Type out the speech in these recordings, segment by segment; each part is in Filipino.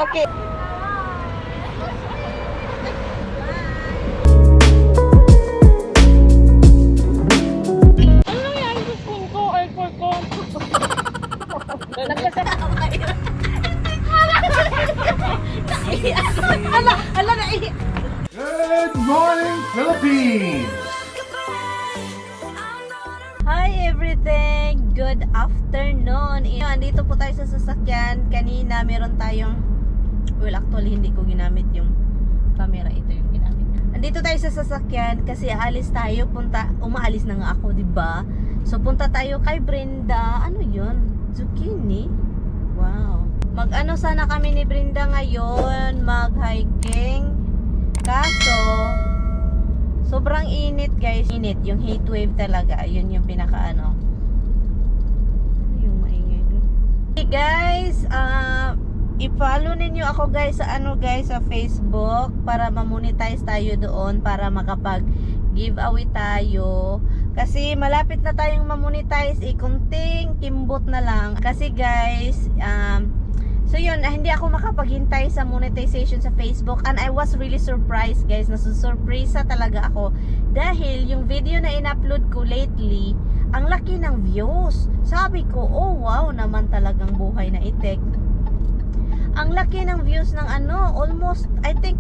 Okay. Ano nangyari sa spoon ko? Ay, fork ko. Ala, naiyak. Good morning, Philippines! Hi everything! Good afternoon! Andito po tayo sa sasakyan. Kanina meron tayong, well actually hindi ko ginamit yung camera, ito yung ginamit. Andito tayo sa sasakyan kasi aalis tayo, umaalis na nga ako, diba? So punta tayo kay Brenda. Ano yun? Zucchini? Wow! Mag-ano sana kami ni Brenda ngayon, mag-hiking. Kaso sobrang init guys, init, yung heat wave talaga, yun yung pinaka-ano. Ano yung maingay dun? Hey guys, i-follow ninyo ako guys sa sa Facebook para ma-monetize tayo doon, para makapag giveaway tayo. Kasi malapit na tayong ma-monetize, kunting kimbot na lang. Kasi guys, so yun, hindi ako makapaghintay sa monetization sa Facebook, and I was really surprised guys, nasusurpresa talaga ako dahil yung video na in-upload ko lately, ang laki ng views. Sabi ko, oh wow naman talagang buhay na itek. Ang laki ng views ng almost, I think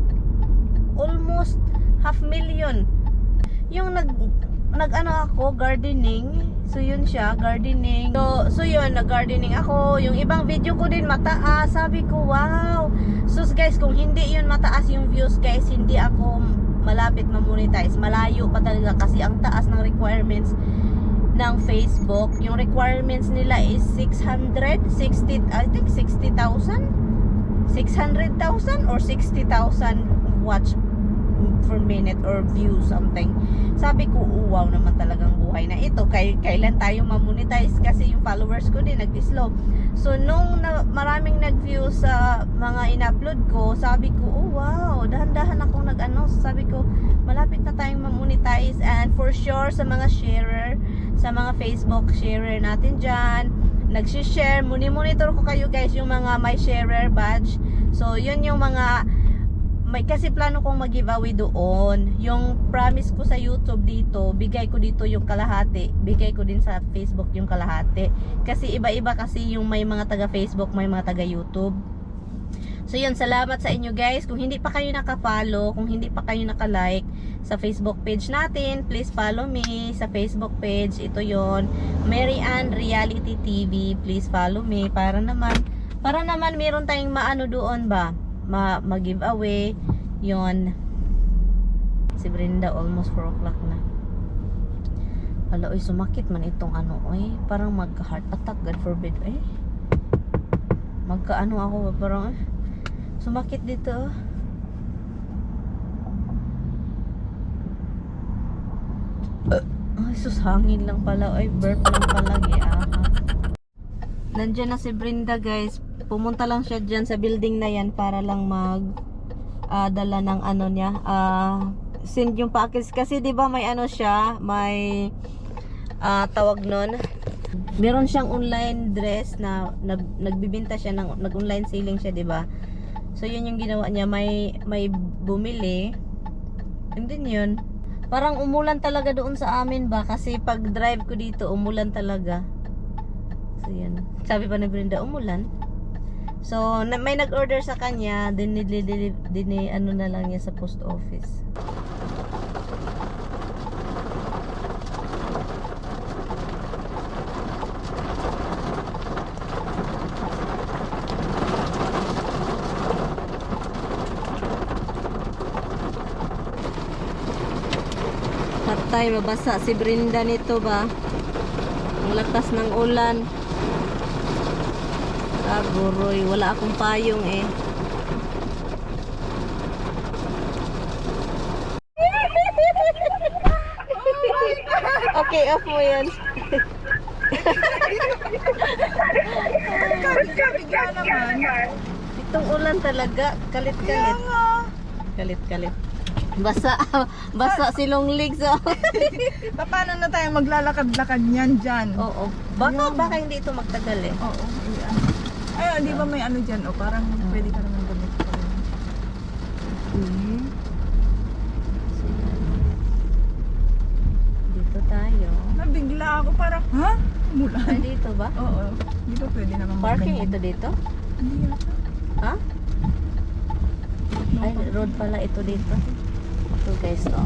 almost 500,000. Yung ako gardening, so yun siya, gardening. So yun, nag-gardening ako. Yung ibang video ko din mataas. Sabi ko, wow. So guys, kung hindi yun mataas yung views guys, hindi ako malapit ma-monetize. Malayo pa talaga kasi ang taas ng requirements ng Facebook. Yung requirements nila is 600, 60, I think 60,000, 600,000 or 60,000 watch per minute or view something. Sabi ko, wow naman talagang buhay na ito. Kailan tayo ma-monetize kasi yung followers ko din nag-slow. So nung maraming nag-view sa mga in-upload ko, sabi ko, oh wow, dahan-dahan akong sabi ko, malapit na tayong ma-monetize. And for sure sa mga sharer, sa mga Facebook sharer natin dyan, nag-share, monitor ko kayo guys yung mga my sharer badge. So yun yung mga kasi plano kong mag-giveaway doon. Yung promise ko sa YouTube dito, bigay ko dito yung kalahati, bigay ko din sa Facebook yung kalahati. Kasi iba-iba kasi yung may mga taga Facebook, may mga taga YouTube. So yun, salamat sa inyo guys. Kung hindi pa kayo naka-follow, kung hindi pa kayo naka-like sa Facebook page natin, please follow me sa Facebook page. Ito yon, Mary Ann Reality TV. Please follow me para naman meron tayong maano doon ba, mag-giveaway. Yon, si Brenda almost 4 o'clock na. Hala, oy, sumakit man itong parang magka-heart attack, God forbid. Ako, parang sumakit dito. Ay, sus, hangin lang pala. Ay, burp lang pala. Nandiyan na si Brenda guys. Pumunta lang siya dyan sa building na yan para lang dala ng niya, send yung package kasi 'di ba may siya, may tawag nun, meron siyang online dress na nagbibenta siya ng nag-online selling siya, 'di ba? So yun yung ginawa niya, may bumili, and then yun, parang umulan talaga doon sa amin ba, kasi pag drive ko dito umulan talaga. So yun, sabi pa ni Brenda, umulan. So, may nag-order sa kanya, na lang niya sa post office. Patay, mabasa si Brenda nito ba? Ang lakas ng ulan. Guroy, wala akong payong Okay, off mo yan. Bigla naman. Itong ulan talaga, kalit-kalit. Kalit-kalit. Basa silong legs. Paano na tayo maglalakad-lakad niyan dyan? Oo. Baka hindi ito magtagal Oo. Ay, di ba may ano dyan? O, parang pwede ka naman gamit ko. Mhm. Dito tayo. Nabigla ako parang, ha? Mulan. Ay, dito ba? Oo. Di ba pwede naman Parking magganyan? ito dito? Hindi yata. Ha? Ay, road pala ito dito. Ito guys, to.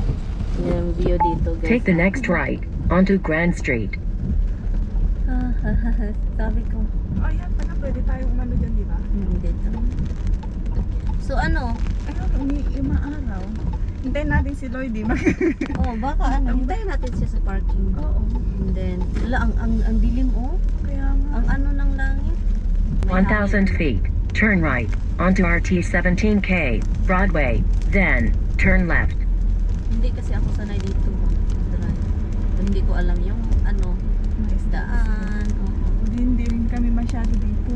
Yung view dito guys. Take the next right onto Grand Street. Sabi ko. Oh, yan pala. Pwede tayong umano dyan, di ba? Dito. So ano? Ayun, umaaraw. Hintayin natin si Lloyd, di ba? Oh, baka ano, hintayin natin siya sa parking. Oo. And then, ang dilim oh. Kaya nga. Ang ano ng langit. 1,000 feet. Turn right onto RT 17K, Broadway. Then, turn left. Hindi kasi ako sanay dito. Hindi ko alam yung ano, daan. Oo. Hindi rin kami masyado dito.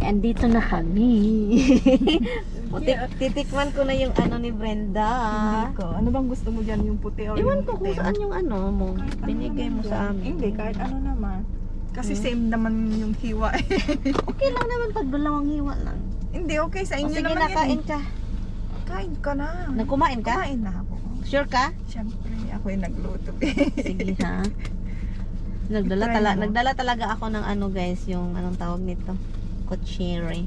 Andito na kami. Titikman ko na yung ano ni Brenda. Hindi ko. Ano bang gusto mo dyan? Yung puti or Iwan yung ko kung itim? saan yung ano mo. Kahit ano Binigay mo naman sa dyan. amin. Hindi, kahit ano naman. Kasi same naman yung hiwa. Okay lang naman pag dalawang hiwa lang. Hindi, okay sa O inyo sige naman na, yan. kain ka. Kain ka na. Nagkumain ka? Kumain na ako. Sure ka? Siyempre, ako yung nagluto. Sige ha. I-try mo. Nagdala talaga ako ng ano guys, yung anong tawag nito? Kutsiri.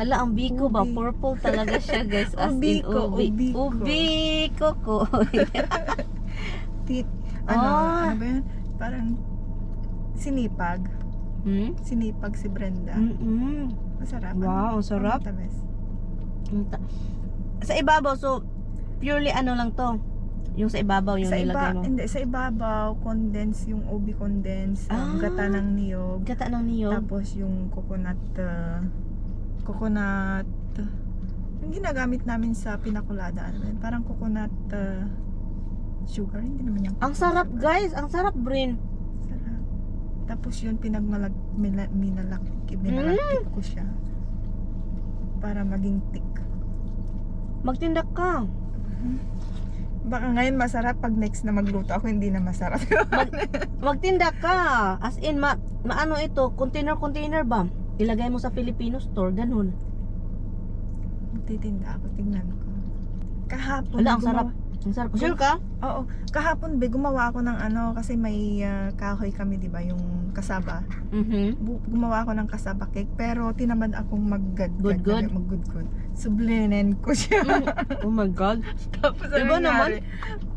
Hala, ang biko ba? Ubi. Purple talaga siya guys. As in Ubiko, ubi. ubiko. Ubiko ko. Ano Ah. ba yan? Parang sinipag. Hmm? Sinipag si Brenda. Masarap. Wow, sarap. Matamis. Sa ibabaw, so purely ano lang to? Yung sa ibabaw yung Sa nilagay mo? hindi, sa ibabaw, condense yung ubi condense, Ah. gata ng niyog. Gata ng niyog. Tapos yung coconut yung ginagamit namin sa pinakulada, ano yun? Parang coconut sugar, hindi naman yung Ang sarap guys, ang sarap Brin. sarap. Tapos yun minalakip ko siya para maging thick. Magtindak ka. Baka ngayon masarap, pag next na magluto ako hindi na masarap. Magtindak ka. As in, maano ito, container ba? Ilagay mo sa Filipino store, ganun. Magtitinda ako, tingnan ko. Kahapon Hala, ang sarap. Ang sarap. Sure ka? Oo, kahapon gumawa ako ng ano kasi may kahoy kami, 'di ba, yung kasaba. Gumawa ako ng kasaba cake pero tinamad akong Good. mag-good. Sublinen ko siya. Oh my God. Tapos Iba naman.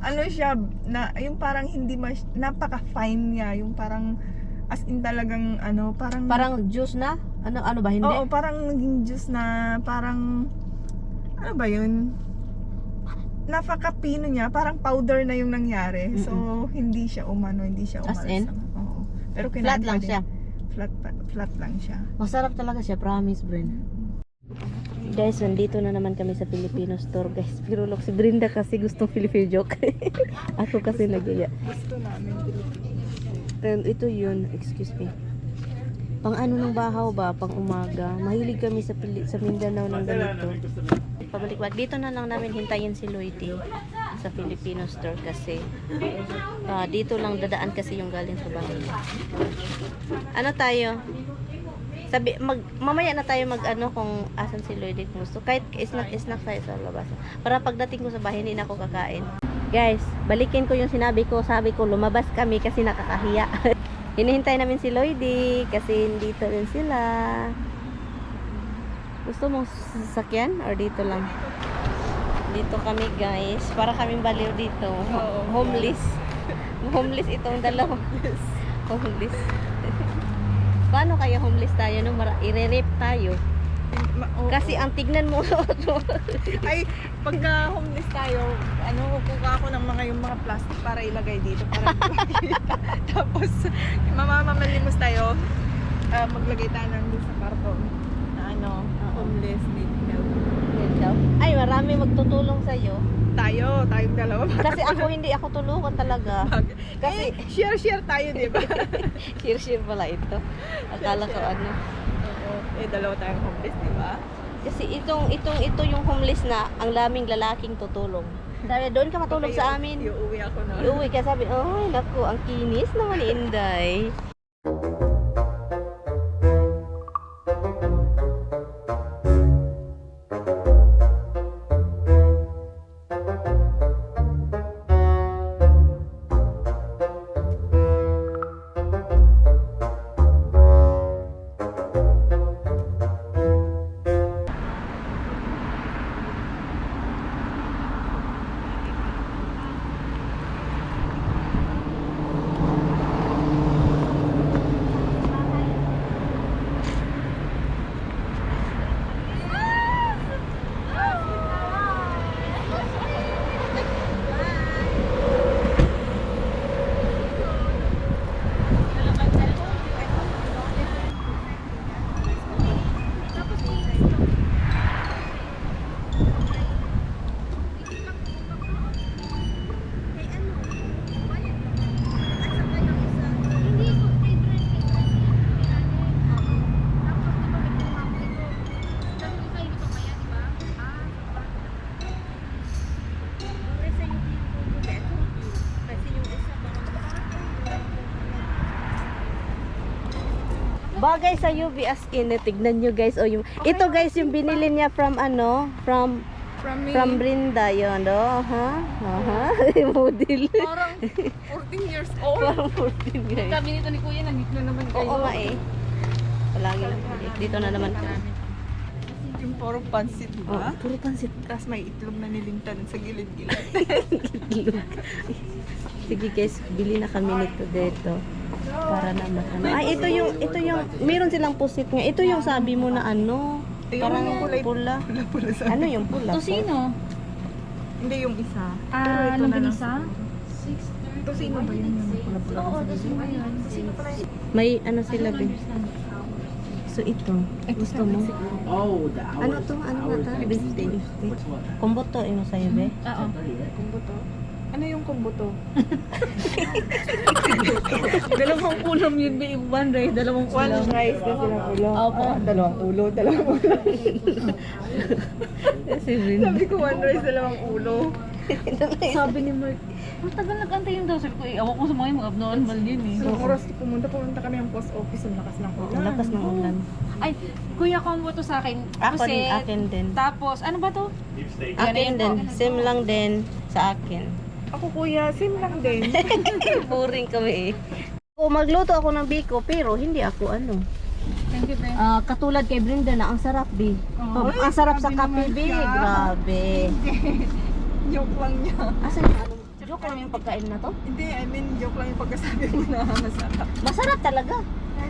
ano siya na yung parang hindi napaka-fine niya, yung parang as in talagang ano, Parang juice na? Ano ba, hindi? oo, parang naging juice na parang ano ba yun? Napaka-pino niya, parang powder na yung nangyari. So, hindi siya umano, hindi siya As umalas. in? Oo. Pero Flat lang siya. Flat lang siya. Masarap talaga siya, promise, Brin. Guys, nandito na naman kami sa Filipino store, guys. Pero look, si Brenda kasi gustong Filipino joke. Ako kasi nagyaya. Gusto namin And ito yun, excuse me. Pang ano ng bahaw ba, pang umaga. Mahilig kami sa Mindanao ng ganito. Pabalik-balik. Dito na lang namin hintayin si Lloydie sa Filipino store kasi dito lang dadaan kasi yung galing sa bahay. Ano tayo? Mamaya na tayo mag-ano kung asan si Lloydie kung gusto. Kahit snack tayo sa labas. Para pagdating ko sa bahay, hindi na ako kakain. Guys, balikin ko yung sinabi ko. Sabi ko, lumabas kami kasi nakakahiya. Hinihintay namin si Lloydie kasi dito rin sila. Gusto mong sasakyan or dito lang? Dito kami guys. Para kaming baliw dito. Homeless. Homeless itong dalawa. Homeless. Paano kaya homeless tayo nung i-rape tayo? Kasi ang tignan mo. ay, pagka homeless tayo, kukuha ako ng yung mga plastic para ilagay dito para tapos mamamalimos tayo, maglagay tayo ng sa karton na homeless dito. Ay, marami magtutulong sa'yo. Tayong dalawa. Kasi hindi ako tulungan talaga. Kasi share tayo, di ba? share pala ito. Akala ko ano. Oo. Dalawa tayong homeless, di ba? Kasi ito yung homeless na ang daming lalaking tutulong. Sabi, doon ka matulog sa amin. Iuwi ako na. Iuwi ka, sabi, ay naku, ang kinis naman ni Inday. Bagay sa UV as in. Tignan nyo guys. O yung, ito guys yung binili niya from from From me. Brenda yun. Oh, ha? Model. Parang 14 years old. Parang 14 guys. Sabi nito ni Kuya, nandito na naman kayo. Oo nga eh. Palagi lang. Dito na naman kami. Yung puro pansit, Oh, ba? puro pansit. Tapos may itlog na nilintan sa gilid-gilid. Sige guys, bili na kami nito dito. Para naman ano. Ay, ito yung meron silang pusit nga. Ito yung sabi mo na ano, parang pula. Pula sa... Ano yung pula? Tosino? Hindi yung isa. Ah, ito na lang. longganisa? Tosino ba yun? Yung pula-pula. Oo, tosino yun. May ano sila be. So ito, gusto mo? Oh, the Ano to? Ano nga ta? Beefsteak. Combo to, ino sa'yo be? Oo. Kumbuto? Ano yung kumbuto? Dalawang ulam yun, be. One rice, dalawang One ulam. rice na silang ulo. Opo. Dalawang ulo, dalawang ulo. Si Vin. Sabi ko one rice, dalawang ulo. Sabi ni Mark, matagal nag-antay yung daw. Sabi ko, ewan ko sa mga yung abnormal yun eh. Anong oras pumunta kami ng post office, ang lakas ng ulan. Ang lakas ng ulan. Ay, kuya, combo to sa akin. Ako Puset. akin din. Tapos, ano ba to? Akin din. Same lang din sa akin. Ako kuya, same lang din. Boring kami eh. Kung magluto ako ng biko, pero hindi ako ano. Thank you, friend. Katulad kay Brenda na ang sarap bi. Ang sarap sa kape bi. Grabe. Joke lang niya. Asan yung ano? Joke lang yung pagkain na to? Hindi, I mean, joke lang yung pagkasabi mo na masarap. Masarap talaga.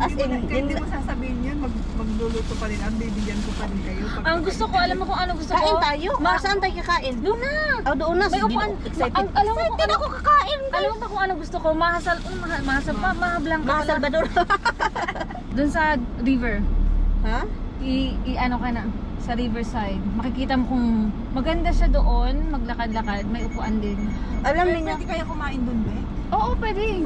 As in, Hindi mo sasabihin yun, magluluto pa rin at bibigyan ko pa rin kayo. Pag Ang gusto ko, alam mo kung ano gusto ko? kain tayo. Saan tayo kakain? Doon na! Oh, doon na. May upuan. Excited. Alam mo kung Excited ano ako kakain. Alam mo ba kung ano gusto ko? Mahasal pa, mahablang Mga Salvador. Doon sa river. Ha? Ano ka na sa riverside. Makikita mo kung maganda siya doon, maglakad-lakad, may upuan din. Alam niyo. Pwede kaya kumain dun, be? Oo, pwede.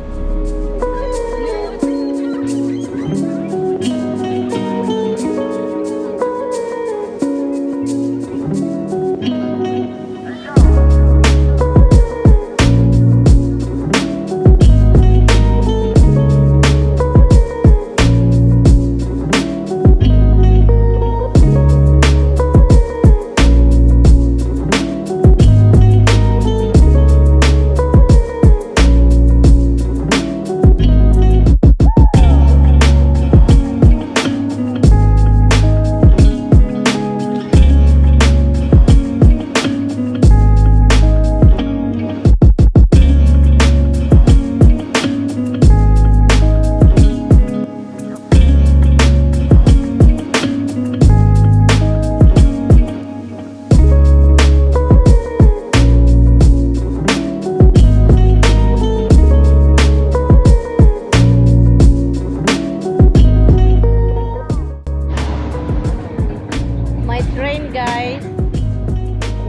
May train guys.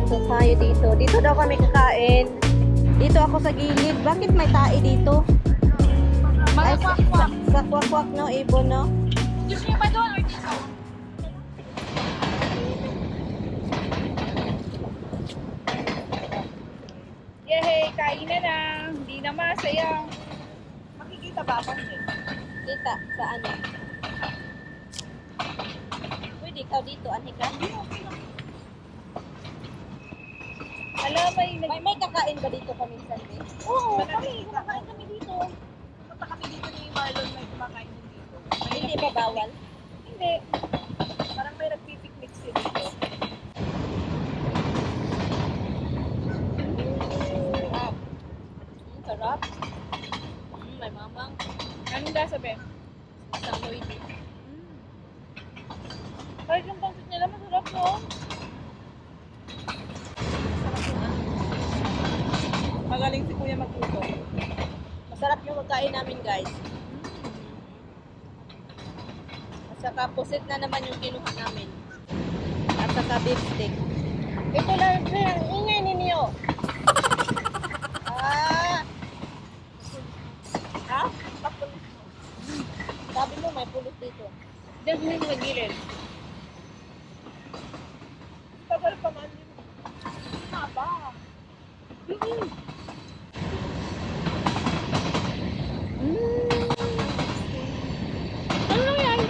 Dito tayo dito. Dito daw kami kakain. Dito ako sa gilid. Bakit may tae dito? Ay, sa kwak-kwak no, ibon no? Gusto niyo ba doon or dito? Yehey, kain na na. Hindi na masayang. Makikita ba ako? Kita sa ano? Pwede ikaw dito, Anika? Alam, May kakain ba dito paminsan din? Oo, kumakain kami dito. Punta kami dito ni Marlon, may kumakain din dito. Hindi ba bawal? Hindi. Parang may nagpipiknik sila dito. Sarap. May mamang. Anong lasa, be? Samoy din. Kahit yung pansit nila, masarap, no? Magaling si Kuya magluto. Masarap yung pagkain namin guys. At saka pusit na naman yung kinuha namin. At saka beef steak. Ito lang ang ingay ninyo. Ha? Sabi mo may pulit dito. Diyan mo yung gilid. Tagal pa man yun. Haba. Ano nangyari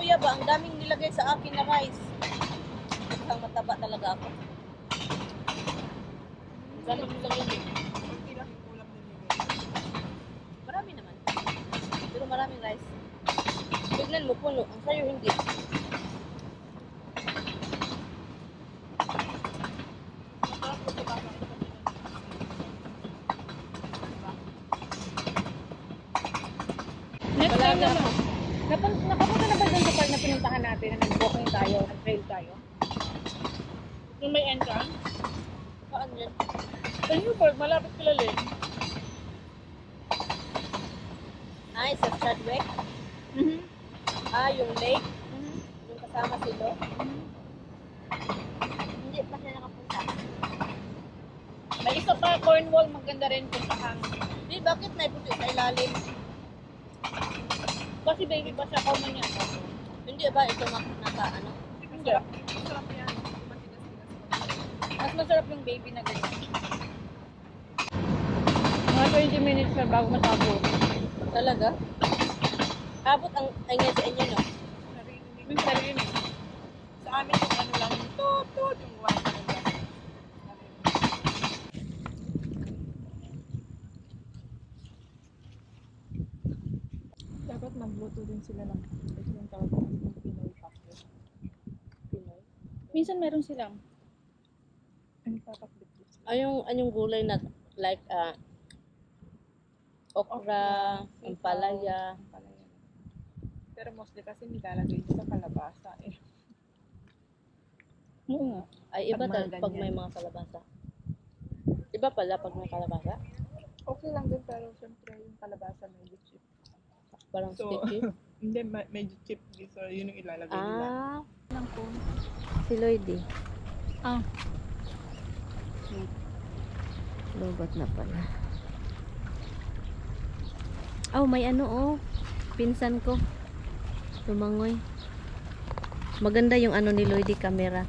kuya ba, ang daming nilagay sa akin na rice. Isang mataba talaga ako. Ganun lang yun eh. Kunti lang yung ulam nila. Marami naman. Pero maraming rice. Tignan mo puno, ang sayo hindi. Next time naman. Nakapunta na ba doon sa part na pinuntahan natin na nag-walking tayo, nag-trail tayo? Yung may entrance? Saan yan? Sa Newburgh, malapit kila Lynn. Ay, sa Chadwick. Yung lake. Yung kasama sila. Hindi pa siya nakapunta. May isa pa, Cornwall, maganda rin puntahan. Di, bakit may puti sa ilalim? Kasi baby pa siya, common yan. Hindi ba ito naka ano? Hindi. Masarap yan. Matigas-tigas. Mas masarap yung baby na ganyan. Mga 20 minutes na bago matapos. Talaga? Abot ang nga sa inyo, no? Narinig. Yung sarili. Sa amin yung ano lang, yung tut yung guwan na lang. Dapat magluto din sila ng ito yung tawag ng Pinoy pakbet. Pinoy? Minsan meron silang. Ano papakbet din sila? Anong gulay na like okra, ampalaya. Ampalaya. Pero mostly kasi nilalagay sa kalabasa eh. Oo nga. Ay, iba Pag mga pag ganyan. may mga kalabasa. Iba pala pag may kalabasa. Okay lang din pero syempre yung kalabasa medyo cheap. Parang So, sticky. hindi, medyo cheap din. So, yun yung ilalagay nila. Ah, Ng phone. si Lloydie. Ah. Lobat na pala. Oh, may ano oh. Pinsan ko. Tumangoy. Maganda yung ano ni Lloydie camera.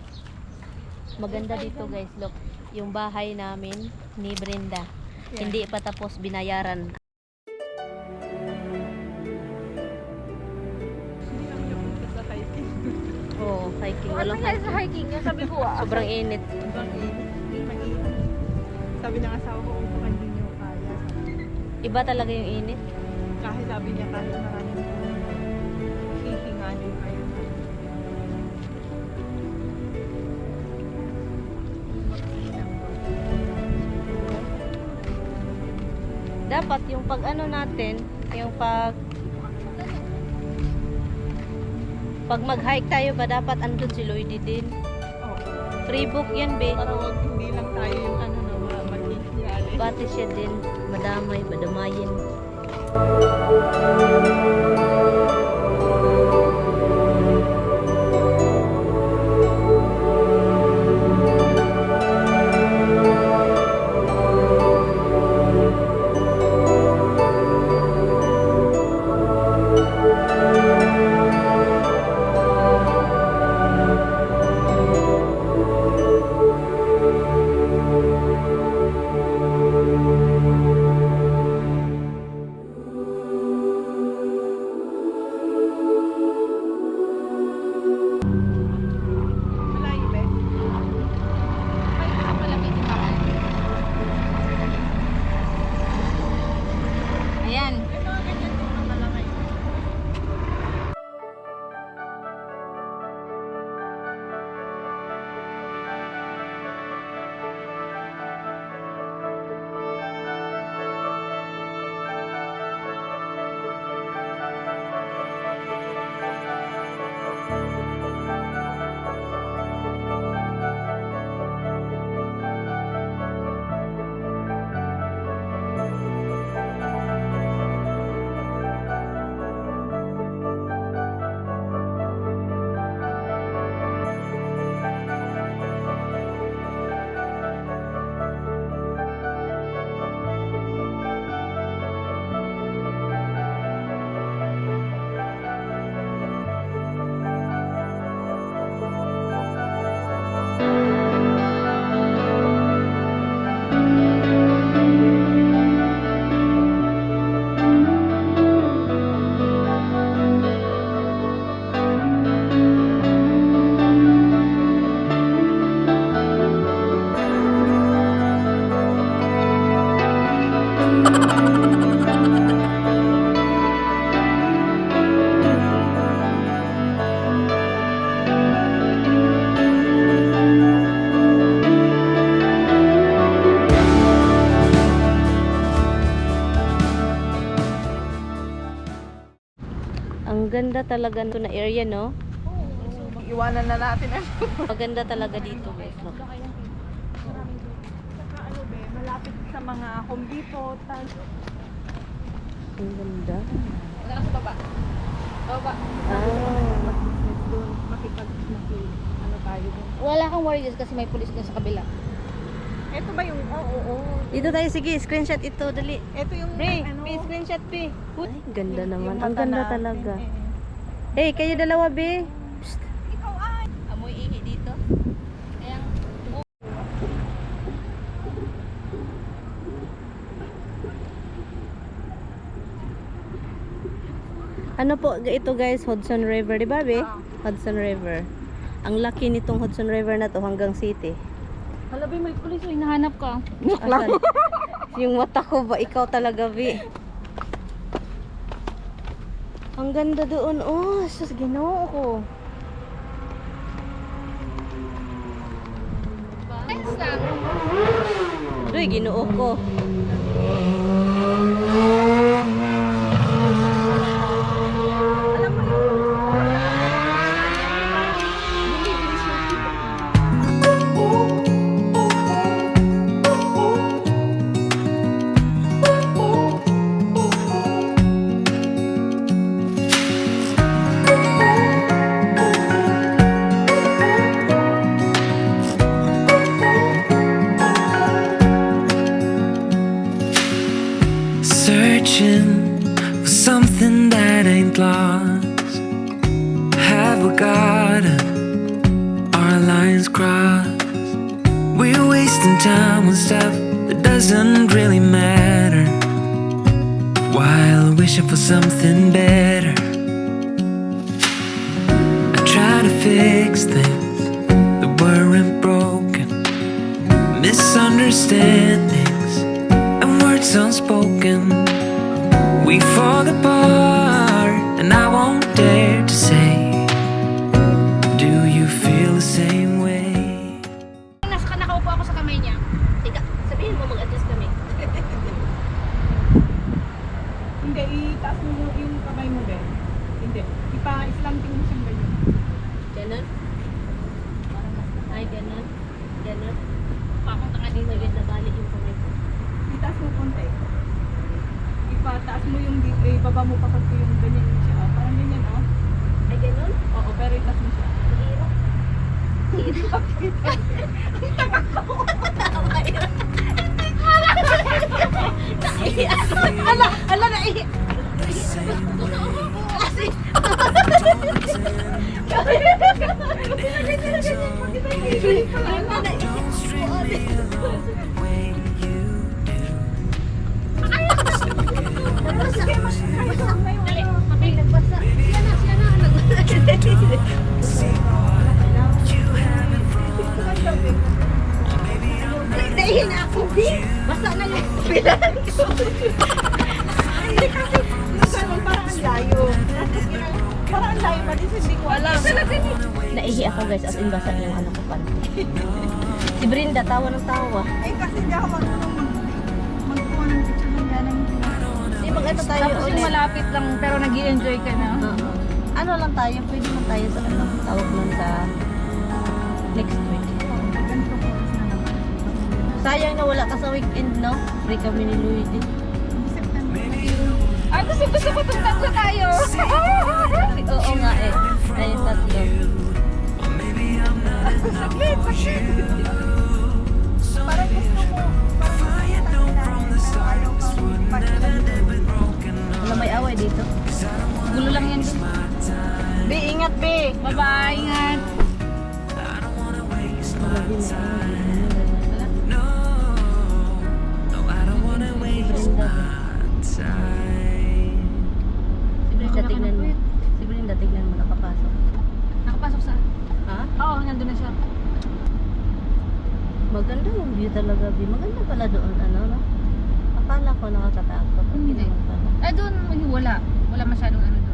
Maganda dito guys, look. Yung bahay namin ni Brenda. Yeah. Hindi pa tapos binayaran. Hindi kami napunta sa hiking. Oh, hiking. Ano Walang nangyari hiking. sa hiking niya? Sabi ko ah. Sobrang init. Sobrang init. Mainit. Sabi ng asawa ko, kung saan hindi nyo kaya. Iba talaga yung init. Kahit sabi niya, kahit maraming hihinganin kayo. Dapat yung pag ano natin, yung pag mag-hike tayo ba dapat andun si Lloydie din. Oh, Free book yan, be. para wag hindi lang tayo yung ano na magkikiyali. Pati siya din. Madamay, madamayin. Ang ganda talaga nito na area, no? Iwanan na natin ano. Maganda talaga dito, guys. No? Saka ano be, malapit sa mga Home Depot. Ang ganda. Wala ka sa baba. Baba. Ah. Doon ano tayo doon. Wala kang worries kasi may pulis na sa kabila. Ito ba yung, oo. Dito tayo, sige, screenshot ito, dali. Ito yung, screenshot, Be. Ay, ganda naman. yung Ang mata ganda natin, talaga. eh. Hey, kayo dalawa, Be. Ikaw ay. Amoy ihi dito. Kaya, Ano po ito, guys? Hudson River, di ba, Be? Hudson River. Ang laki nitong Hudson River na to hanggang city. hala ba may pulis o hinahanap ka? Asan? Yung mata ko ba? Ikaw talaga, Be. Ang ganda doon. Oh, sus, ginoo ko. Ayos lang. Uy, ginoo ko. Alam mo bumibilis yung tipo. Searching for something that ain't lost. Have we got our lines crossed? We're wasting time on stuff that doesn't really matter, while wishing for something better. I try to fix things that weren't broken, misunderstandings and words unspoken. We fall apart, and I won't dare to say, do you feel the same way? Nakaupo ako sa kamay niya. Teka, sabihin mo mag-adjust kami. Hindi, itaas mo yung kamay mo be. Hindi. Ipa-slanting mo siyang ganyan. Ganon? Ay, ganon? Ganon? Papunta nga Hindi dito. maganda balik yung kamay ko. Itaas mo konti. Ipataas mo yung dito, ibaba mo pa konti yung ganyan siya. Oh. Parang ganyan, oh. Ay, ganon? Oo, pero itaas mo siya. Hirap. Hirap. Ala, naihi. Naihi na ako, Bi. Basta na yung bilang. Hindi kasi, nagkaroon parang ang layo. Parang ang layo pa din, hindi ko alam. Naihi ako, guys, as in basa yung ano ko panty. Si Brenda, tawa ng tawa. Ay, kasi hindi ako marunong magkuha ng picture ng ganang Di mag-ito tayo Tapos yung ulit. malapit lang pero nag-i-enjoy ka na. Oo. Ano lang tayo, pwede man tayo sa ano, tawag nun sa next week. ganito ko kasi na naman. Sayang na wala ka sa weekend, no? Free kami ni Luigi. September. Ay, gusto ko itong tatlo tayo. Oo nga eh. Tayo tatlo. Sakit, sakit. Parang gusto mo, parang gusto mo ayaw kang pag-ilan. Wala may away dito. Gulo lang yan. Be, ingat, be. Bye-bye, ingat. Wala din may away. Si Brenda tignan mo. Si Brenda tignan mo nakapasok. Nakapasok sa... Ha? Oo, nandun na siya. Maganda yung view talaga, Bi. Maganda pala doon, ano, no? Akala ko nakakatakot. Hindi Hindi. naman pala. Doon, wala. Wala masyadong ano doon.